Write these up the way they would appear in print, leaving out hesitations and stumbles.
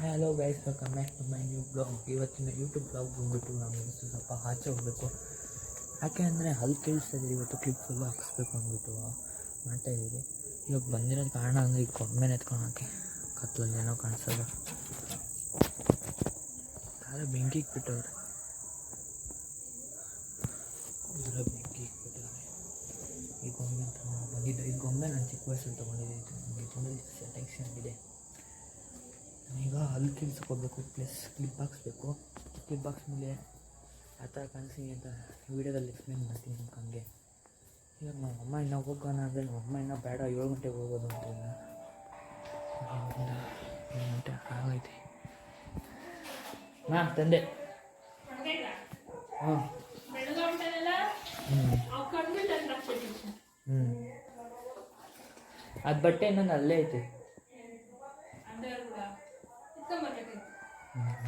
Hello guys, welcome back to my new blog. ಇವತ್ತಿನ YouTube blog ಬಂದುಬಿಟ್ಟು ನಾವು ಸ್ವಲ್ಪ ಆಚೆ ಹೋಗಬೇಕು. ಯಾಕೆ ಅಂದರೆ ಅಲ್ಲಿ ಕೇಳಿಸ್ತಾಯಿದ್ದೀವಿ, ಇವತ್ತು ಕ್ಲಿಪ್ ಫುಲ್ಲು ಹಾಕಿಸ್ಬೇಕು ಅಂದ್ಬಿಟ್ಟು ಮಾಡ್ತಾಯಿದ್ದೀವಿ. ಇವಾಗ ಬಂದಿರೋದು ಕಾರಣ ಅಂದರೆ ಈಗ ಗೊಂಬೆನ ಎತ್ಕೊಳಕ್ಕೆ ಕತ್ಲಲ್ಲಿ ಏನೋ ಕಾಣಿಸೋದು. ಯಾರೋ ಬೆಂಕಿ ಇಕ್ಬಿಟ್ಟವ್ರೆ, ಬೆಂಕಿ ಇಕ್ಬಿಟ್ಟವ್ರೆ. ಈ ಗೊಂಬೆ ಅಂತ ನಾವು ಬಂದಿದ್ದು, ಈ ಗೊಂಬೆ ನಾನು ಚಿಕ್ಕ ವಯಸ್ಸಲ್ಲಿ ತೊಗೊಂಡಿದ್ದೆ. ನನಗೆ ತುಂಬ ಸ್ಯಾಟಿಸ್ಫ್ಯಾಕ್ಷನ್ ಆಗಿದೆ. ಈಗ ಅಲ್ಲಿ ಕೆಲ್ಸಕ್ಕೆ ಹೋಗ್ಬೇಕು, ಪ್ಲಸ್ ಕ್ಲಿಪ್ ಹಾಕ್ಸ್ಬೇಕು. ಕ್ಲಿಪ್ ಬಾಕ್ಸ್ ಮೇಲೆ ಆ ಥರ ಕಾಣಿಸ್ತೀನಿ ಅಂತ ವೀಡಿಯೋದಲ್ಲಿ ಎಕ್ಸ್ಪ್ಲೇನ್ ಮಾಡ್ತೀನಿ ನಿಮ್ಗೆ. ಹಂಗೆ ಇವಾಗ ನಮ್ಮ ಅಮ್ಮ ಇನ್ನೂ ಹೋಗೋಣ ಅಂದರೆ ನಮ್ಮ ಅಮ್ಮ ಇನ್ನೂ ಬೇಡ, 7 ಗಂಟೆಗೆ ಹೋಗೋದು ಅಂತ. 7 ಗಂಟೆ ಆಗೈತೆ. ಹಾಂ ತಂದೆ. ಹಾಂ ಅದು ಬಟ್ಟೆ ಇನ್ನೊಂದು ಅಲ್ಲೇ ಐತೆ.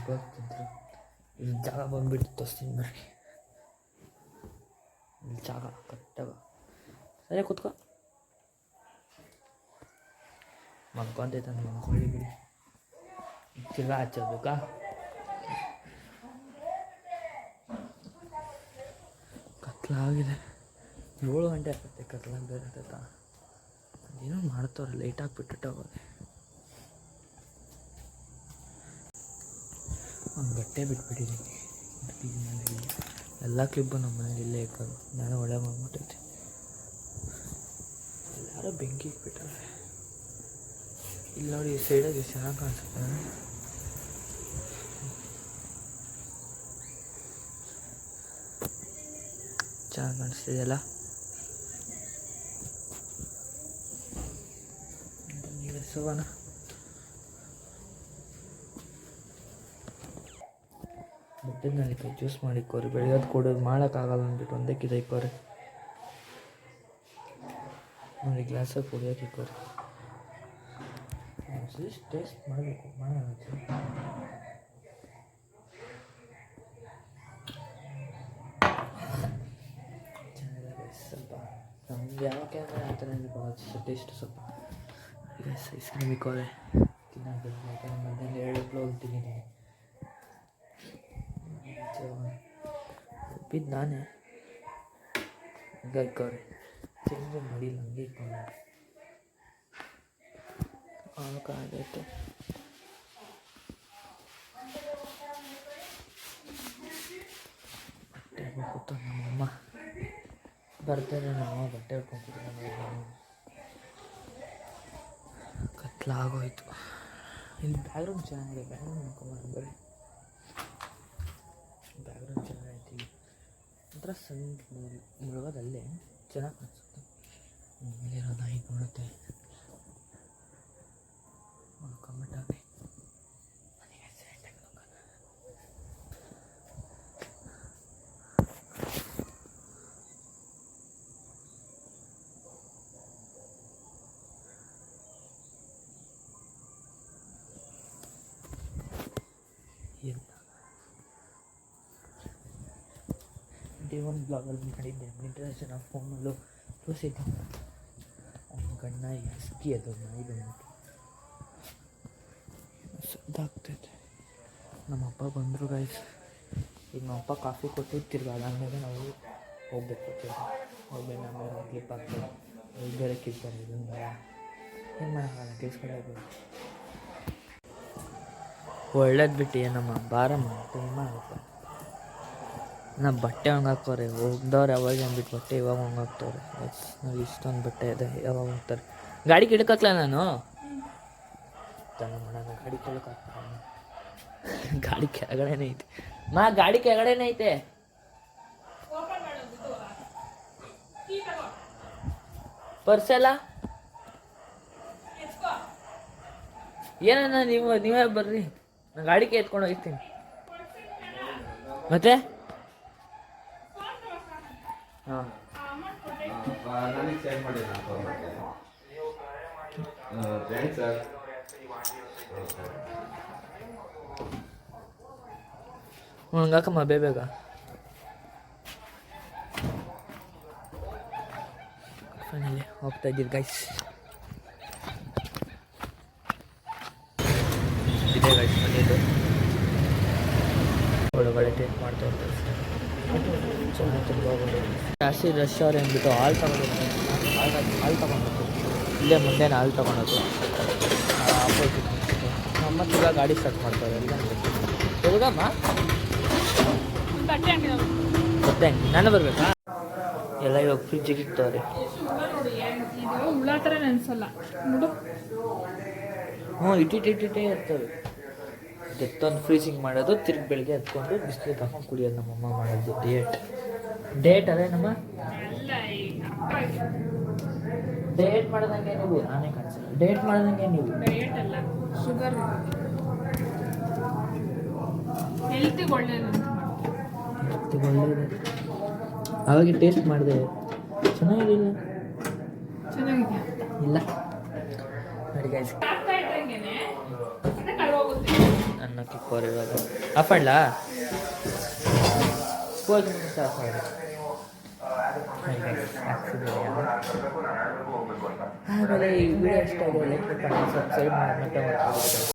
ಗೊತ್ತಿದ್ರು ಇಲ್ಲಿ ಜಾಗ ಬಂದುಬಿಟ್ಟು ತೋರಿಸ್ತೀನಿ ನೋಡಿ. ಇಲ್ಲಿ ಜಾಗ ಕರೆಕ್ಟಾಗ ಸರಿಯಾಗಿ ಕೂತ್ಕೊ. ಮಲ್ಕೊಂತೈತೆ ನಾನು, ಮಲ್ಕೊಳ್ಳಿ ಬಿಡಿ. ತಿರ್ಗಾ ಹಚ್ಚೋಬೇಕಾ? ಕತ್ಲಾಗಿದೆ, 7 ಗಂಟೆ ಆಗ್ತೈತೆ. ಕತ್ಲಾಗ ಬೇರೆ ಆಗ್ತೈತ. ಅದೇನೋ ಮಾಡ್ತವ್ರೆ, ಲೈಟ್ ಹಾಕ್ಬಿಟ್ಟು ಹೋಗೋದೆ. ಒಂದು ಬಟ್ಟೆ ಬಿಟ್ಬಿಟ್ಟಿದ್ದೀನಿ ಈಗ ಮನೇಲಿ. ಎಲ್ಲ ಕ್ಲಿಪ್ಪು ನಮ್ಮ ಮನೇಲಿ ಇಲ್ಲೇ ಇಕ್ಕೋದು. ನಾನು ಒಳ್ಳೆ ಮಾಡ್ಬಿಟ್ಟೈತೆ. ಎಲ್ಲರೂ ಬೆಂಕಿ ಇಕ್ಬಿಟ್ಟಾರೆ. ಇಲ್ಲಿ ನೋಡಿ, ಈ ಸೈಡಾಗಿ ಚೆನ್ನಾಗಿ ಕಾಣಿಸುತ್ತೆ. ಚೆನ್ನಾಗಿ ಕಾಣಿಸ್ತಿದೆಯಲ್ಲ. ನೀವೇ ಸೋಗೋಣ. ಬೆಟ್ಟದಲ್ಲಿ ಕೈ ಜ್ಯೂಸ್ ಮಾಡಿಕ್ಕೋರಿ. ಬೆಳೆಯೋದು ಕೊಡೋದು ಮಾಡೋಕ್ಕಾಗಲ್ಲ ಅಂದ್ಬಿಟ್ಟು ಒಂದಕ್ಕಿದೆ ಇಕ್ಕೋರಿ. ನೋಡಿ, ಗ್ಲಾಸಾಗಿ ಕುಡಿಯೋಕೆ ಇಕ್ಕೋರಿ. ಟೇಸ್ಟ್ ಮಾಡಬೇಕು, ಮಾಡೋಣ. ಚೆನ್ನಾಗಿದೆ ಸ್ವಲ್ಪ. ನಮ್ಗೆ ಯಾಕೆ ಅಂದರೆ ಆ ಥರ ಟೇಸ್ಟ್ ಸ್ವಲ್ಪ. ಐಸ್ ಕ್ರೀಮ್ ಇಕ್ಕೋರೆ ತಿನ್ನೋದು. ಯಾಕಂದರೆ ಮಧ್ಯಾಹ್ನ 2 ಹೋಗ್ತಿದ್ದೀನಿ. ಉಪ್ಪಿದ್ದು ನಾನೇ ಹಂಗೆ ಇಕ್ಕವ್ರೆ. ಚೇಂಜ್ ಮಾಡಿಲ್ಲ, ಹಂಗೆ ಇಕ್ಕೊಂಡು ಆಗೈತೆ. ಬಟ್ಟೆ ಹೋಗ್ಬಿಟ್ಟು ನಮ್ಮಮ್ಮ ಬರ್ತಾರೆ. ನಮ್ಮ ಬಟ್ಟೆ ಹೊಡ್ಕೊಂಡ್ಬಿಟ್ಟು ಕತ್ಲಾಗೋಯ್ತು. ಇಲ್ಲಿ ಬ್ಯಾಕ್ಗ್ರೌಂಡ್ ಚೆನ್ನಾಗಿದೆ. ಬ್ಯಾಕ್ಗ್ರೌಂಡ್ ನೋಡ್ಕೊಂಬಾರ ಬರೀ. ಬ್ಯಾಕ್ಗ್ರೌಂಡ್ ಚೆನ್ನಾಗೈತಿ. ಒಂಥರ ಸಣ್ಣ ಮುಳುಗೋದಲ್ಲೇ ಚೆನ್ನಾಗಿ ಕಾಣಿಸುತ್ತೆ. ಮೇಲಿರೋ ನಾಯಿ ನೋಡುತ್ತೆ. ನೋಡ್ಕೊಂಬಿಟ್ಟಾಗೆ ಮನೆಗೆ ಸೈಟಾಗಿ ಹೋಗೋಣ. ಇಲ್ಲ, ಒಂದು ಬ್ಲಾಗಲ್ಲಿ ಮಾಡಿದ್ದೆ. Introduction of ಫೋನಲ್ಲೂ ತೋರಿಸಿದ್ದೆ. ಗಣ್ಣ ಹಸ್ಕಿ, ಅದು ನಾಯಿ ಬಂದ್ಬಿಟ್ಟು ಸದ್ದಾಗ್ತೈತೆ. ನಮ್ಮಪ್ಪ ಬಂದರು ಗೈಸ್. ಈಗ ನಮ್ಮಪ್ಪ ಕಾಫಿ ಕೊಟ್ಟು ತಿರ್ಗಿ ಅದಾದಮೇಲೆ ನಾವು ಹೋಗ್ಬೇಕು. ಹೋಗ್ಬೇಕು. ಆಮೇಲೆ ಕ್ಲಿಪ್ ಹಾಕ್ಬೇಕು. ಇಲ್ಲಿ ಬೇರೆ ಕಿರ್ತಾರೆ. ಇದನ್ನು ಬೇಡ, ಏನು ಮಾಡೋಕ್ಕಾಗಲ್ಲ, ಕೇಳಿಸ್ಕೊಳ್ಳೇಬೇಕು. ಒಳ್ಳೇದು ಬಿಟ್ಟು ಏನಮ್ಮ ಬಾರಮ್ಮ, ಟೈಮ್ ಆಗುತ್ತೆ. ನಾ ಬಟ್ಟೆ ಒಣಗಾಕೋರೆ ಹೋಗ್ದವ್ರು ಯಾವಾಗ ಅಂದ್ಬಿಟ್ಟು ಬಟ್ಟೆ ಇವಾಗ ಒಣಗಾಕ್ತವ್ರೆ. ನಾವು ಇಷ್ಟೊಂದು ಬಟ್ಟೆ ಇದೆ, ಯಾವಾಗ ಹೋಗ್ತಾರೆ. ಗಾಡಿ ಕೆಳಕ್ಕಾಕ್ಲ ನಾನು ತನ ಮಾಡೋಣ. ಗಾಡಿ ಕೆಳಕ್ಕಾಕ್ತಾರೆ. ಗಾಡಿ ಕೆಳಗಡೆನೇ ಐತೆ. ಗಾಡಿ ಕೆಳಗಡೆನೇ ಐತೆ. ಪರ್ಸೆಲ್ಲ ಏನನ್ನ ನೀವೇ ಬರ್ರಿ, ನಾನು ಗಾಡಿಗೆ ಎತ್ಕೊಂಡು ಹೋಗ್ತೀನಿ. ಮತ್ತೆ ಹಾಂ ಹಂಗಾಕಮ್ಮ ಬೇಗ. ಫೈನಲಿ ಹೋಗ್ತಾ ಇದ್ದೀವಿ ಗೈಸ್. ಇದೆ ಗೈಸ್. ಮನೇದು ಒಳಗಡೆ ಟೇಕ್ ಮಾಡ್ತಾ ಇರ್ತಾರೆ. ಚೆನ್ನಾಗಿ ತುಂಬ ಜಾಸ್ತಿ ರಶ್ ಅವ್ರು ಅಂದ್ಬಿಟ್ಟು ಹಾಲು ತೊಗೊಂಡಿದ್ದೀನಿ. ಹಾಲು ತೊಗೊಂಡು ಇಲ್ಲೇ ಮುಂದೆನೇ ಹಾಲು ತೊಗೊಳೋದು ಆಪೋಸಿಟ್. ನಮ್ಮ ಈಗ ಗಾಡಿ ಸ್ಟಾರ್ಟ್ ಮಾಡ್ತಾರೆ ಎಲ್ಲ ಎಲ್ಗಮ್ಮ ಬಟ್ಟೆ ಅಂಗಡಿ ನಾನು ಬರಬೇಕಾ? ಎಲ್ಲ ಇವಾಗ ಫ್ರಿಜ್ಜಿಗೆ ಇಕ್ತವ್ರೆ. ಹುಳ ಥರ ನೆನ್ಸಲ್ಲ ನೋಡು. ಹ್ಞೂ ಇಟ್ಟಿಟ್ಟೇ ಇರ್ತವೆ. ಎತ್ತೊಂದು ಫ್ರೀಸಿಂಗ್ ಮಾಡೋದು, ತಿರ್ಗಿ ಬೆಳಗ್ಗೆ ಎತ್ಕೊಂಡು ಬಿಸಿಲು ತಗೊಂಡು ಕುಡಿಯೋದು ನಮ್ಮಮ್ಮ ಮಾಡೋದು. ಡೇಟ್ ಅದೇ ನಮ್ಮ ಡೇಟ್ ಮಾಡೋದಂಗೆ ನೀವು. ನಾನೇ ಕಾಣಿಸಲ್ಲ ಡೇಟ್ ಮಾಡೋದಂಗೆ ನೀವು. ಡಯಟ್ ಅಲ್ಲ, ಶುಗರ್ ಹೆಲ್ತಿಗೆ ಒಳ್ಳೇದು. ಒಳ್ಳೇದು. ಅವಾಗ ಟೇಸ್ಟ್ ಮಾಡಿದೆ, ಚೆನ್ನಾಗಿರಲಿಲ್ಲ. ಚೆನ್ನಾಗಿದೆಯಾ? ಇಲ್ಲ ಅಡುಗೆ ಅನ್ನಕ್ಕೆ ಕೋರ್ ಇವಾಗ ಆಫ್ ಮಾಡಲಾ? ಹೋಗಿ ಮುಂಚೆ ಆಫ್ ಮಾಡಿ. ಆಮೇಲೆ ಈ ವಿಡಿಯೋ ಇಷ್ಟ ಆಗಿದೆ ಲೈಕ್ ಮಾಡಿ, ಸಬ್ಸ್ಕ್ರೈಬ್ ಮಾಡಿ ಮತ್ತೆ